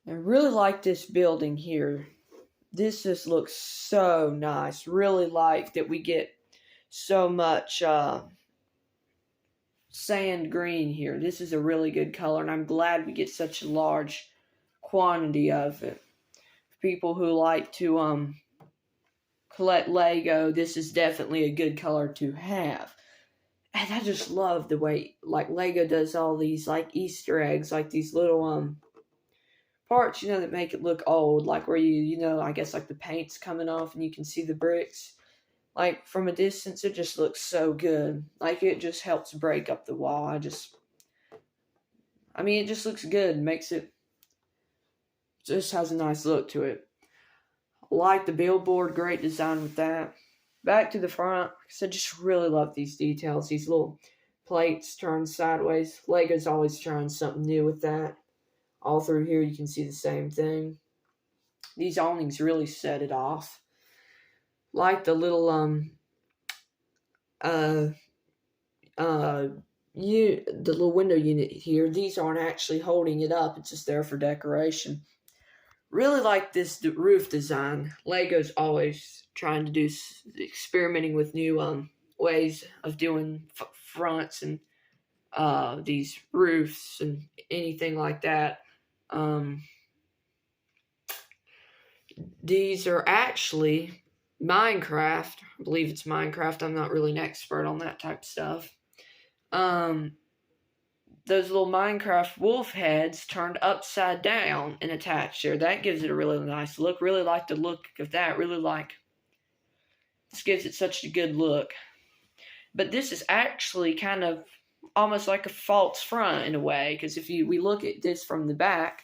I really like this building here. This just looks so nice. Really like that we get so much sand green here. This is a really good color, and I'm glad we get such a large quantity of it. For people who like to collect Lego, this is definitely a good color to have. And I just love the way like Lego does all these like Easter eggs, like these little parts, that make it look old, like where I guess like the paint's coming off and you can see the bricks. Like from a distance, it just looks so good. Like it just helps break up the wall. It just looks good. Makes it just has a nice look to it. I like the billboard, great design with that. Back to the front, I just really love these details. These little plates turned sideways. Lego's always trying something new with that. All through here, you can see the same thing. These awnings really set it off. Like the little the little window unit here. These aren't actually holding it up. It's just there for decoration. Really like this roof design. Lego's always trying to do experimenting with new ways of doing fronts and these roofs and anything like that. These are actually Minecraft. I believe it's Minecraft. I'm not really an expert on that type of stuff. Those little Minecraft wolf heads turned upside down and attached there. That gives it a really nice look. Really like the look of that. This gives it such a good look. But this is actually kind of almost like a false front in a way, because if we look at this from the back,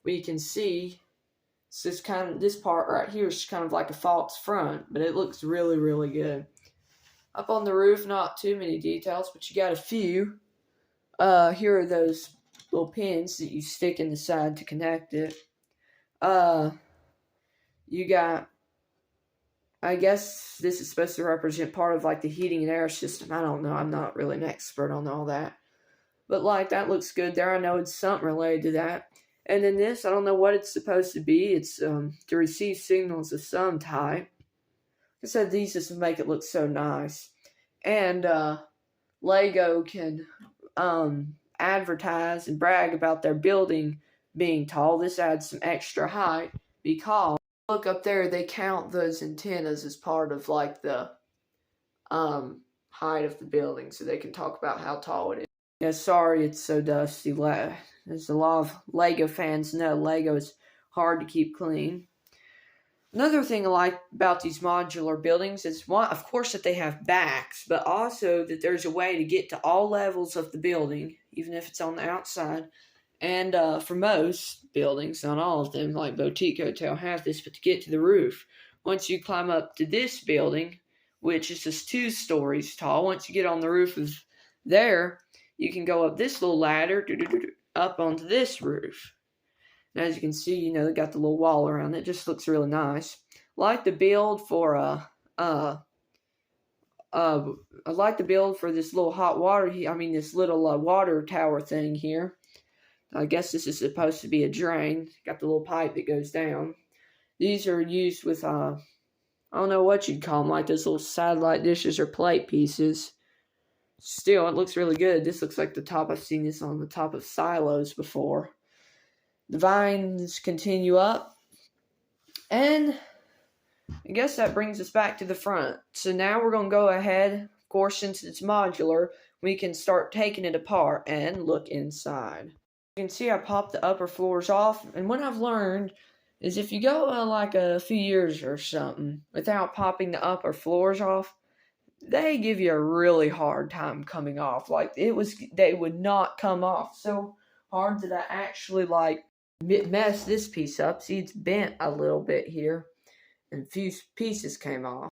we can see this part right here is kind of like a false front, but it looks really, really good. Up on the roof, not too many details, but you got a few. Here are those little pins that you stick in the side to connect it. You got, I guess this is supposed to represent part of like the heating and air system. I don't know. I'm not really an expert on all that. But like that looks good there. I know it's something related to that. And then this, I don't know what it's supposed to be. It's to receive signals of some type. I said these just make it look so nice. And Lego can advertise and brag about their building being tall. This adds some extra height because look up there, they count those antennas as part of like the height of the building, so they can talk about how tall it is. Yeah, sorry it's so dusty. There's a lot of Lego fans know Lego is hard to keep clean. Another thing I like about these modular buildings is, one, of course, that they have backs, but also that there's a way to get to all levels of the building, even if it's on the outside. And for most buildings, not all of them, like Boutique Hotel, have this, but to get to the roof, once you climb up to this building, which is just 2 stories tall, once you get on the roof of there, you can go up this little ladder up onto this roof. And as you can see, they got the little wall around it. It just looks really nice. I like the build for this little hot water. This little water tower thing here. I guess this is supposed to be a drain. Got the little pipe that goes down. These are used with I don't know what you'd call them, like those little satellite dishes or plate pieces. Still, it looks really good. This looks like the top. I've seen this on the top of silos before. The vines continue up, and I guess that brings us back to the front. So now we're going to go ahead, of course, since it's modular, we can start taking it apart and look inside. You can see I popped the upper floors off, and what I've learned is if you go like a few years or something without popping the upper floors off, they give you a really hard time coming off. Like they would not come off so hard that I actually messed this piece up. See, it's bent a little bit here, and a few pieces came off.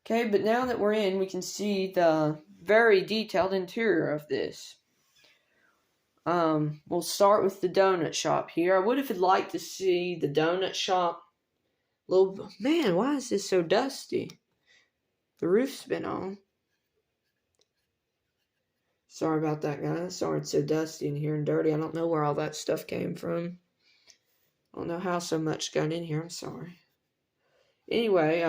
Okay, but now that we're in, we can see the very detailed interior of this. We'll start with the donut shop here. I would have liked to see the donut shop. Man, why is this so dusty? The roof's been on. Sorry about that, guys. Sorry it's so dusty in here and dirty. I don't know where all that stuff came from. I don't know how so much got in here. I'm sorry. Anyway,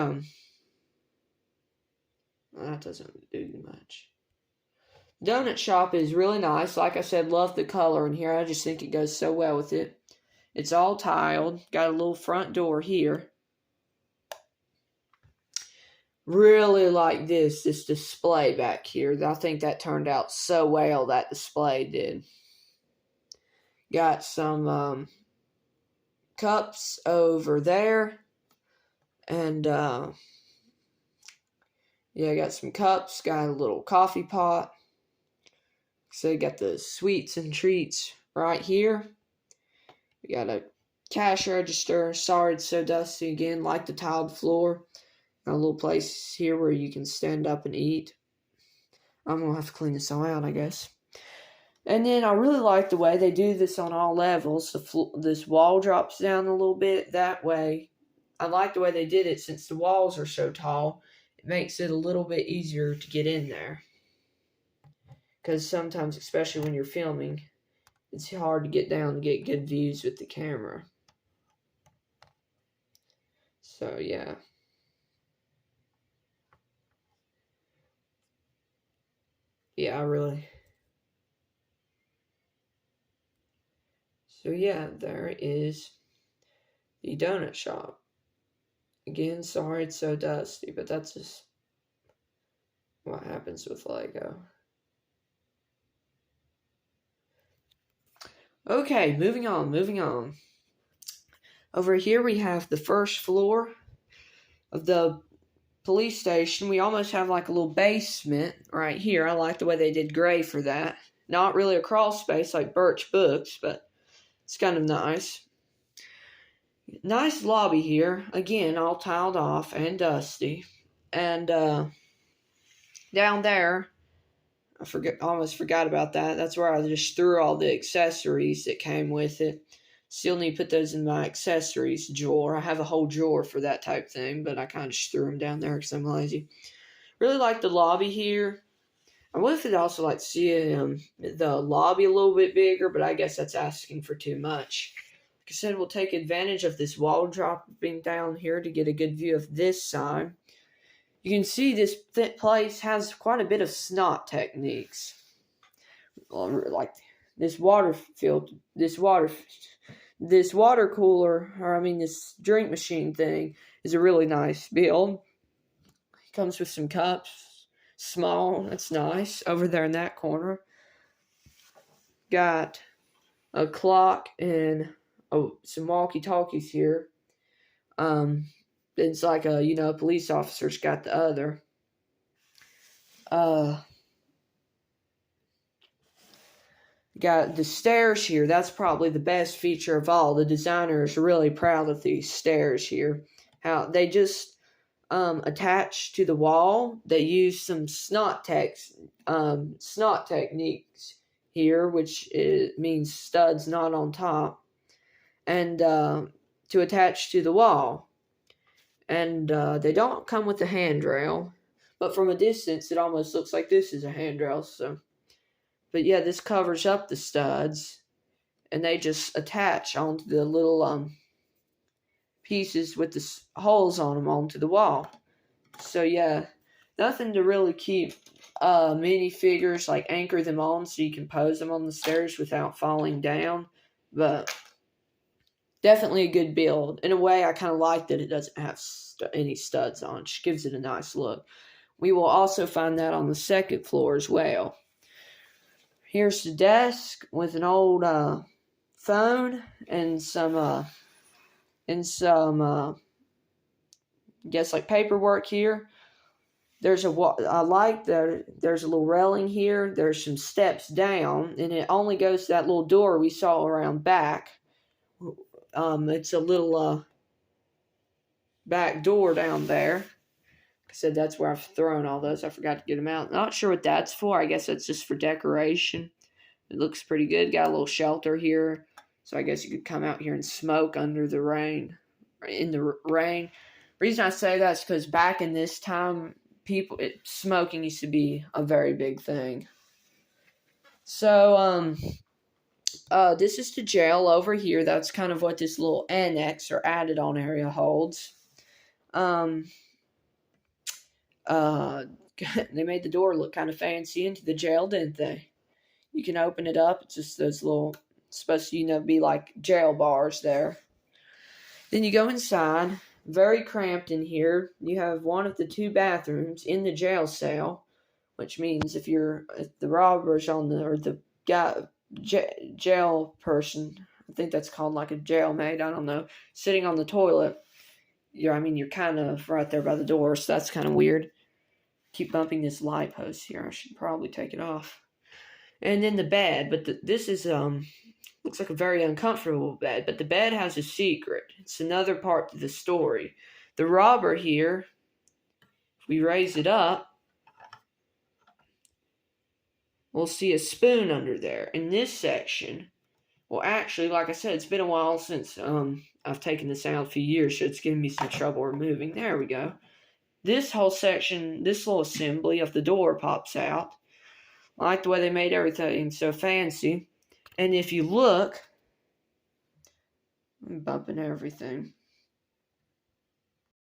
that doesn't do much. Donut shop is really nice. Like I said, love the color in here. I just think it goes so well with it. It's all tiled. Got a little front door here. Really like this display back here. I think that turned out so well, that display did. Got some cups over there. And yeah, got some cups. Got a little coffee pot. So you got the sweets and treats right here. We got a cash register. Sorry it's so dusty again, like the tiled floor. Got a little place here where you can stand up and eat. I'm going to have to clean this all out, I guess. And then I really like the way they do this on all levels. This wall drops down a little bit that way. I like the way they did it since the walls are so tall. It makes it a little bit easier to get in there. Because sometimes, especially when you're filming, it's hard to get down and get good views with the camera. So, yeah. Yeah, So, yeah, there is the donut shop. Again, sorry it's so dusty, but that's just what happens with Lego. Okay, moving on. Over here we have the first floor of the police station. We almost have like a little basement right here. I like the way they did gray for that. Not really a crawl space like Birch Books, but it's kind of nice. Nice lobby here. Again, all tiled off and dusty. And down there, almost forgot about that. That's where I just threw all the accessories that came with it. Still need to put those in my accessories drawer. I have a whole drawer for that type thing, but I kind of just threw them down there because I'm lazy. Really like the lobby here. I would have also like to see the lobby a little bit bigger, but I guess that's asking for too much. Like I said, we'll take advantage of this wall dropping down here to get a good view of this side. You can see this place has quite a bit of snot techniques. Like this water cooler, this drink machine thing is a really nice build. It comes with some cups, small, that's nice. Over there in that corner, got a clock and some walkie-talkies here. It's like a police officer's got the other. Got the stairs here. That's probably the best feature of all. The designer is really proud of these stairs here. How they just attach to the wall. They use some snot techniques here, which means studs not on top, and to attach to the wall. And they don't come with a handrail, but from a distance it almost looks like this is a handrail. But yeah, this covers up the studs, and they just attach onto the little pieces with the holes on them onto the wall. So yeah, nothing to really keep minifigures, like anchor them on so you can pose them on the stairs without falling down. But definitely a good build. In a way, I kind of like that it doesn't have any studs on. It just gives it a nice look. We will also find that on the second floor as well. Here's the desk with an old phone and some I guess like paperwork here. There's a light there. There's a little railing here. There's some steps down, and it only goes to that little door we saw around back. It's a little back door down there. I said that's where I've thrown all those. I forgot to get them out. Not sure what that's for. I guess that's just for decoration. It looks pretty good. Got a little shelter here. So I guess you could come out here and smoke under the rain. In the rain. Reason I say that is because back in this time, smoking used to be a very big thing. So, This is the jail over here. That's kind of what this little annex or added on area holds. Um, uh, they made the door look kind of fancy into the jail, didn't they? You can open it up. It's just those little, it's supposed to, be like jail bars there. Then you go inside. Very cramped in here. You have one of the two bathrooms in the jail cell, which means if the robbers on the, or the guy, jail person, I think that's called like a jailmate, I don't know, sitting on the toilet, you're kind of right there by the door, so that's kind of weird. Keep bumping this light post here. I should probably take it off. And then the bed, but this is looks like a very uncomfortable bed, but the bed has a secret. It's another part to the story. The robber here, if we raise it up, we'll see a spoon under there. In this section, well, actually, like I said, it's been a while since I've taken this out, a few years, so it's giving me some trouble removing. There we go. This whole section, this little assembly of the door pops out. I like the way they made everything so fancy. And if you look, I'm bumping everything.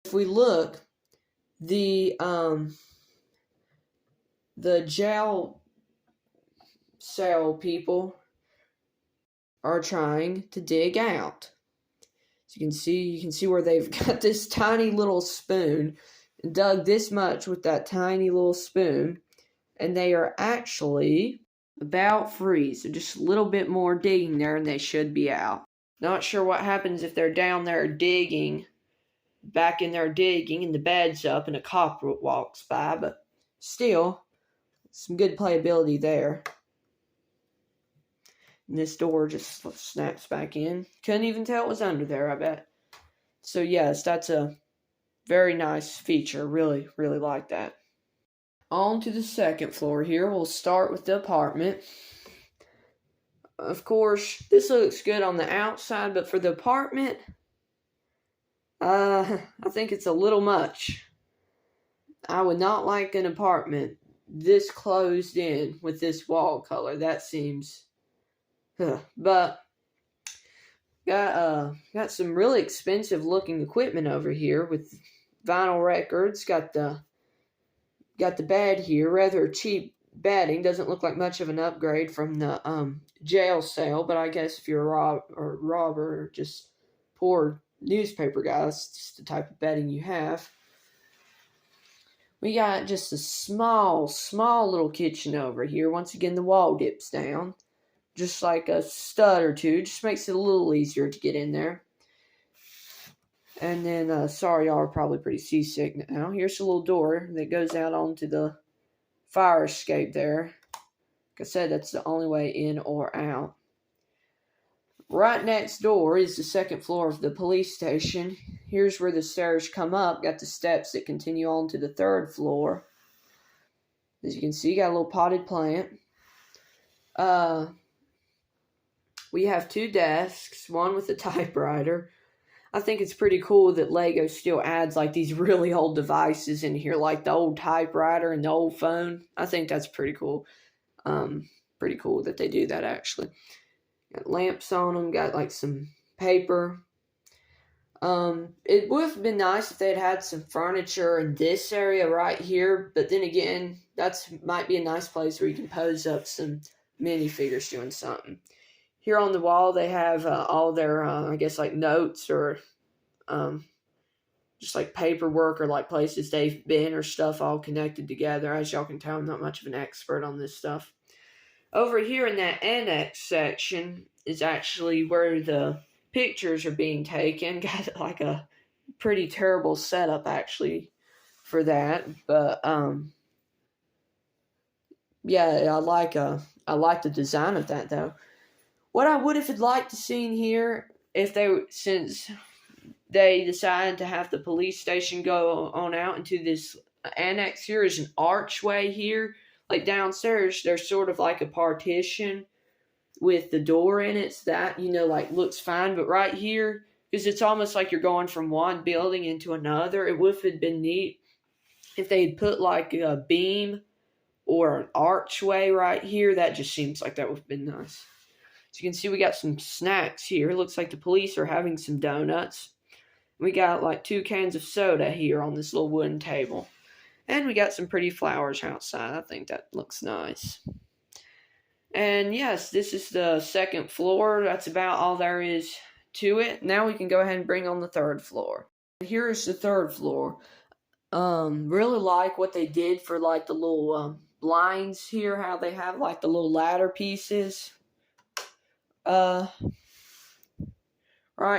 If we look, the jail cell people are trying to dig out. So you can see where they've got this tiny little spoon, and dug this much with that tiny little spoon, and they are actually about free. So just a little bit more digging there and they should be out. Not sure what happens if they're down there digging, back in there digging, and the bed's up and a cop walks by, but still, some good playability there. And this door just snaps back in. Couldn't even tell it was under there, I bet. So yes, that's a very nice feature. Really, really like that. On to the second floor here. We'll start with the apartment. Of course, this looks good on the outside, but for the apartment, I think it's a little much. I would not like an apartment this closed in with this wall color. That seems... But got some really expensive looking equipment over here with vinyl records. Got the bed here, rather cheap bedding. Doesn't look like much of an upgrade from the jail cell, but I guess if you're a robber or just poor newspaper guy, that's just the type of bedding you have. We got just a small little kitchen over here. Once again, the wall dips down. Just like a stud or two. Just makes it a little easier to get in there. And then, sorry, y'all are probably pretty seasick now. Here's a little door that goes out onto the fire escape there. Like I said, that's the only way in or out. Right next door is the second floor of the police station. Here's where the stairs come up. Got the steps that continue on to the third floor. As you can see, got a little potted plant. We have two desks, one with a typewriter. I think it's pretty cool that Lego still adds like these really old devices in here, like the old typewriter and the old phone. I think that's pretty cool. Pretty cool that they do that, actually. Got lamps on them, got like some paper. It would have been nice if they'd had some furniture in this area right here, but then again, that's might be a nice place where you can pose up some minifigures doing something. Here on the wall, they have all their, I guess, like notes or just like paperwork or like places they've been or stuff all connected together. As y'all can tell, I'm not much of an expert on this stuff. Over here in that annex section is actually where the pictures are being taken. Got like a pretty terrible setup actually for that, but yeah, I like the design of that though. What I would have liked to seen here, since they decided to have the police station go on out into this annex here, is an archway here. Like downstairs, there's sort of like a partition with the door in it, so that, like looks fine. But right here, because it's almost like you're going from one building into another, it would have been neat if they had put like a beam or an archway right here. That just seems like that would have been nice. So you can see we got some snacks here. Looks like the police are having some donuts. We got like 2 cans of soda here on this little wooden table. And we got some pretty flowers outside. I think that looks nice. And yes, this is the second floor. That's about all there is to it. Now we can go ahead and bring on the third floor. Here is the third floor. Really like what they did for like the little blinds here, how they have like the little ladder pieces. Right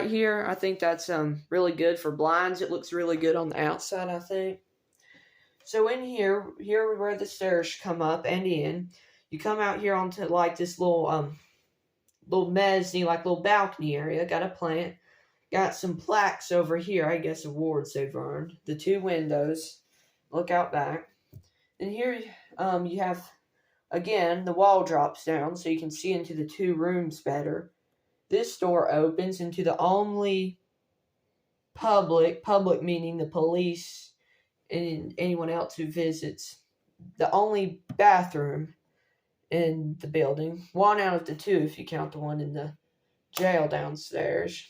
here, I think that's really good for blinds. It looks really good on the outside, I think. So in here where the stairs come up and in, you come out here onto like this little mezzanine, like little balcony area. Got a plant. Got some plaques over here, I guess awards they've earned. The 2 windows. Look out back. And here you have, again, the wall drops down so you can see into the 2 rooms better. This door opens into the only public meaning the police and anyone else who visits, the only bathroom in the building. 1 out of the 2 if you count the one in the jail downstairs.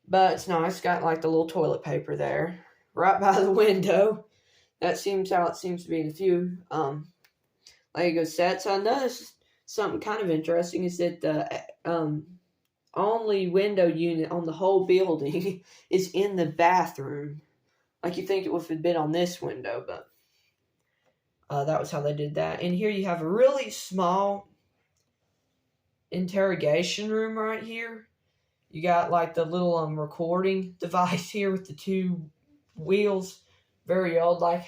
But it's nice. Got like the little toilet paper there. Right by the window. That seems how it seems to be in a few Lego sets. I noticed something kind of interesting is that the only window unit on the whole building is in the bathroom. Like you think it would have been on this window, but that was how they did that. And here you have a really small interrogation room right here. You got like the little recording device here with the 2 wheels. Very old, like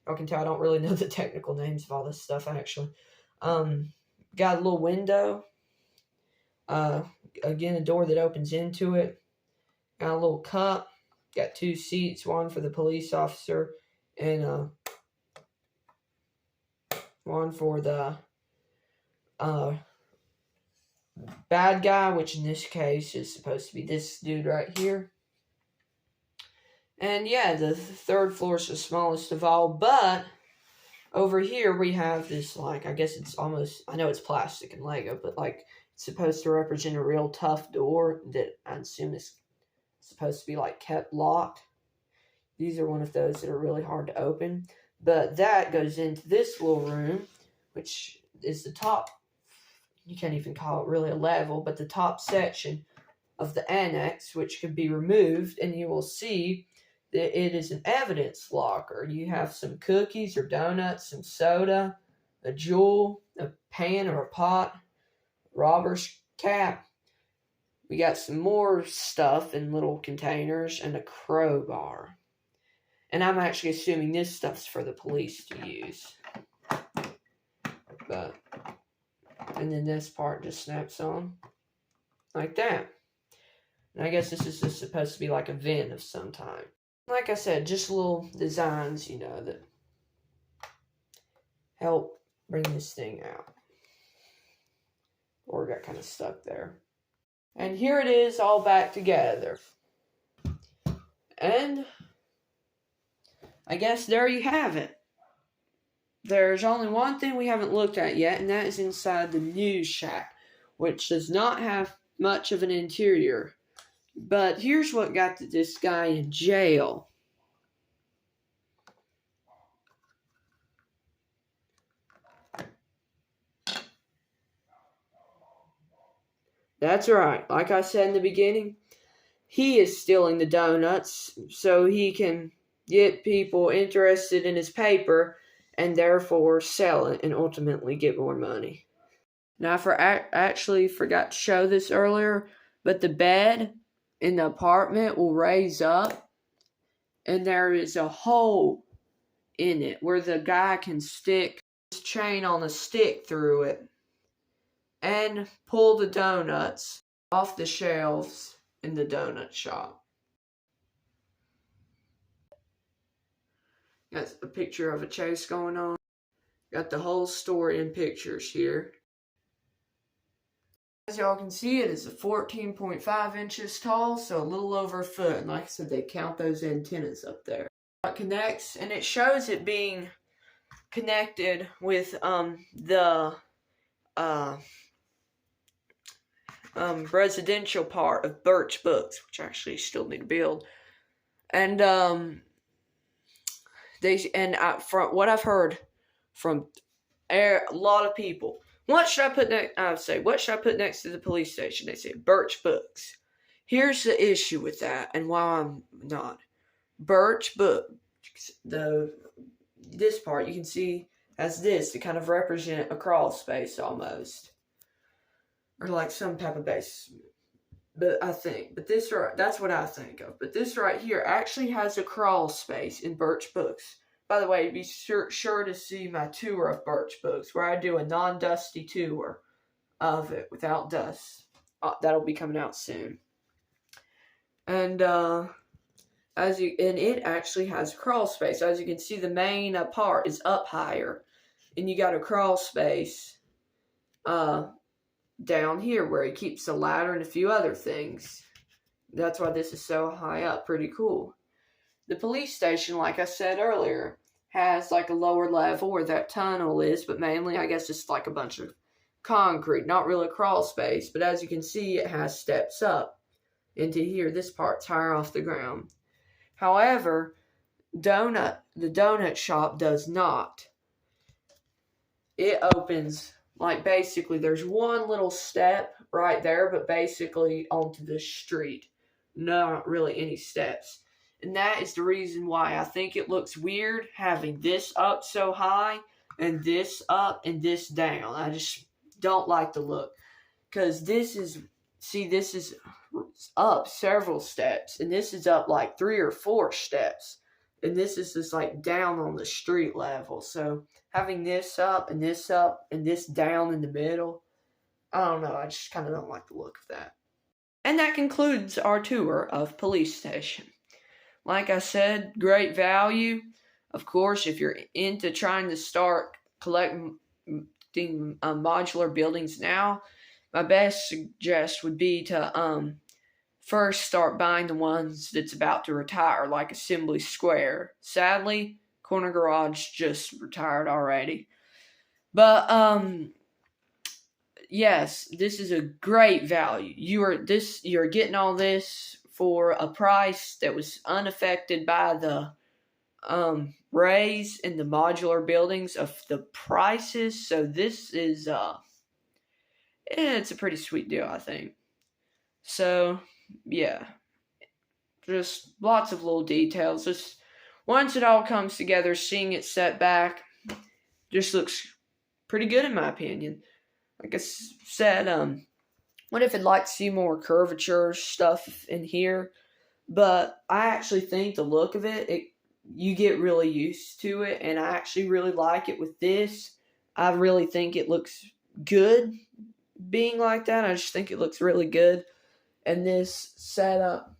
y'all can tell I don't really know the technical names of all this stuff actually. Got a little window. Again, a door that opens into it. Got a little cup. Got 2 seats, one for the police officer and one for the bad guy, which in this case is supposed to be this dude right here. And yeah, the third floor is the smallest of all, but over here we have this, like, I guess it's almost, I know it's plastic and Lego, but like it's supposed to represent a real tough door that I assume is supposed to be like kept locked. These are one of those that are really hard to open. But that goes into this little room, which is the top, you can't even call it really a level, but the top section of the annex, which could be removed, and you will see that it is an evidence locker. You have some cookies or donuts, some soda, a jewel, a pan or a pot, robber's cap. We got some more stuff in little containers and a crowbar. And I'm actually assuming this stuff's for the police to use. But, and then this part just snaps on like that. And I guess this is just supposed to be like a vent of some type. Like I said, just little designs, you know, that help bring this thing out. Or got kind of stuck there. And here it is all back together. And I guess there you have it. There's only one thing we haven't looked at yet, and that is inside the news shack, which does not have much of an interior. But here's what got this guy in jail. That's right. Like I said in the beginning, he is stealing the donuts so he can get people interested in his paper and therefore sell it and ultimately get more money. Now, I actually forgot to show this earlier, but the bed in the apartment will raise up and there is a hole in it where the guy can stick his chain on a stick through it and pull the donuts off the shelves in the donut shop. Got a picture of a chase going on. Got the whole story in pictures here. As y'all can see, it is a 14.5 inches tall, so a little over a foot. And like I said, they count those antennas up there. It connects, and it shows it being connected with the residential part of Birch Books, which actually still need to build. And from what I've heard from a lot of people, what should I put next? I would say, what should I put next to the police station? They say Birch Books. Here's the issue with that, and why I'm not. Birch Books, this part you can see has this to kind of represent a crawl space almost, or like some type of base. But this right, that's what I think of. But this right here actually has a crawl space in Birch Books. By the way, be sure to see my tour of Birch Books, where I do a non-dusty tour of it without dust. That'll be coming out soon. And it actually has a crawl space. As you can see, the main part is up higher, and you got a crawl space down here where he keeps the ladder and a few other things. That's why this is so high up. Pretty cool. The police station, like I said earlier, has like a lower level where that tunnel is, but mainly I guess it's like a bunch of concrete, not really a crawl space. But as you can see, it has steps up into here. This part's higher off the ground. However, the donut shop does not. It opens, like, basically there's one little step right there, but basically onto the street. Not really any steps. And that is the reason why I think it looks weird having this up so high and this up and this down. I just don't like the look. Because this is up several steps, and this is up like 3 or 4 steps. And this is just like down on the street level. So having this up and this down in the middle, I don't know. I just kind of don't like the look of that. And that concludes our tour of Police Station. Like I said, great value. Of course, if you're into trying to start collecting modular buildings now, my best suggest would be to first start buying the ones that's about to retire, like Assembly Square. Sadly, Corner Garage just retired already. But yes, this is a great value. You're getting all this for a price that was unaffected by the raise in the modular buildings of the prices. So this is it's a pretty sweet deal, I think. So yeah, just lots of little details. Just once it all comes together, seeing it set back just looks pretty good in my opinion. Like I said, what if I'd like to see more curvature stuff in here? But I actually think the look of it, you get really used to it, and I actually really like it with this. I really think it looks good being like that. I just think it looks really good in this setup.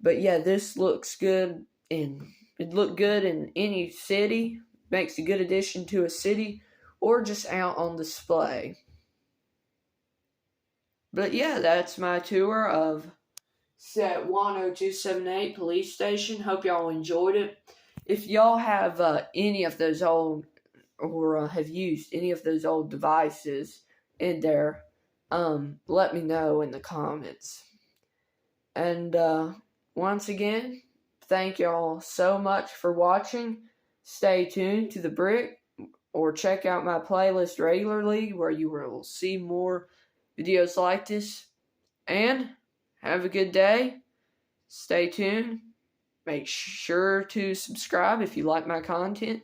But yeah, this looks good, and it look good in any city. Makes a good addition to a city, or just out on display. But yeah, that's my tour of Set 10278 Police Station. Hope y'all enjoyed it. If y'all have any of those old, or have used any of those old devices in there, let me know in the comments. And once again, thank y'all so much for watching. Stay tuned to the Brick, or check out my playlist regularly, where you will see more videos like this. And have a good day. Stay tuned. Make sure to subscribe if you like my content.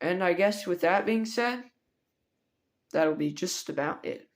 And I guess with that being said, that'll be just about it.